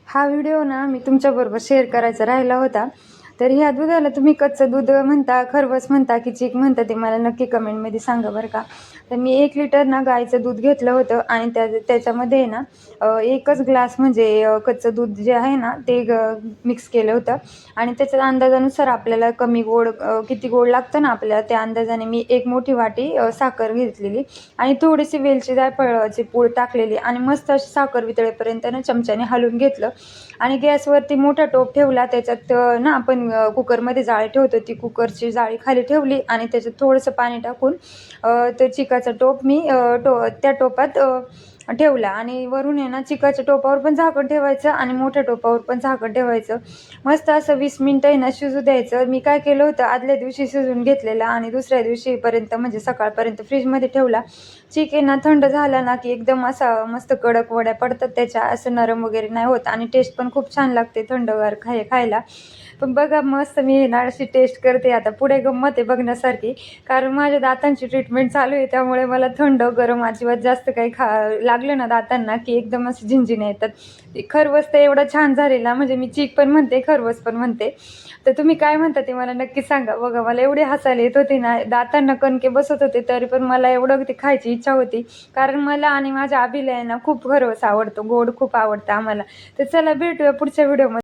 हा व्हिडिओ ना मी तुमच्याबरोबर शेअर करायचा राहिला होता. तर ह्या दुधाला तुम्ही कच्चं दूध म्हणता, खरवस म्हणता की चीक म्हणता ते मला नक्की कमेंटमध्ये सांगा बरं का. तर मी 1 लिटर ना गाईचं दूध घेतलं होतं आणि त्याच्यामध्ये ना एकच ग्लास म्हणजे कच्चं दूध जे आहे ना ते मिक्स केलं होतं आणि त्याच्या अंदाजानुसार आपल्याला कमी गोड किती गोड लागतं ना आपल्याला त्या अंदाजाने मी 1 मोठी वाटी साखर घेतलेली आणि थोडीशी वेलची जायफळाची पूड टाकलेली आणि मस्त अशी साखर वितळेपर्यंत ना चमच्याने हलवून घेतलं आणि गॅसवरती मोठा टोप ठेवला. त्याच्यात ना आपण कुकरमध्ये जाळी ठेवतो ती कुकरची जाळी खाली ठेवली आणि त्याच्यात थोडंसं पाणी टाकून तो चिकाचा टोप मी त्या टोपात ठेवला आणि वरून आहे ना चिकाच्या टोपावर पण झाकण ठेवायचं आणि मोठ्या टोपावर पण झाकण ठेवायचं. मस्त असं 20 मिनिटं आहे ना शिजू द्यायचं. मी काय केलं होतं आदल्या दिवशी शिजवून घेतलेला आणि दुसऱ्या दिवशीपर्यंत म्हणजे सकाळपर्यंत फ्रीजमध्ये ठेवला. चिक आहे ना थंड झाला ना की एकदम असा मस्त कडक वड्या पडतात त्याच्या, असं नरम वगैरे नाही होत आणि टेस्ट पण खूप छान लागते थंडगार खायला. पण बघा मस्त मी ना अशी टेस्ट करते. आता पुढे गंमत आहे बघण्यासारखी, कारण माझ्या दातांची ट्रीटमेंट चालू आहे त्यामुळे मला थंड गरम अजिबात जास्त काही लागलं ना दातांना की एकदम असं झिंझिण्या येतात. खरवस तर एवढा छान झालेला म्हणजे मी चीक पण म्हणते खरवस पण म्हणते. तर तुम्ही काय म्हणता ते मला नक्की सांगा. बघा मला एवढे हसायला येत होते ना, दातांना कणके बसत होते तरी पण मला एवढं ते खायची इच्छा होती, कारण मला आणि माझ्या अभिला ना खूप खरवस आवडतो, गोड खूप आवडतं आम्हाला. तर चला भेटूया पुढच्या व्हिडिओमध्ये.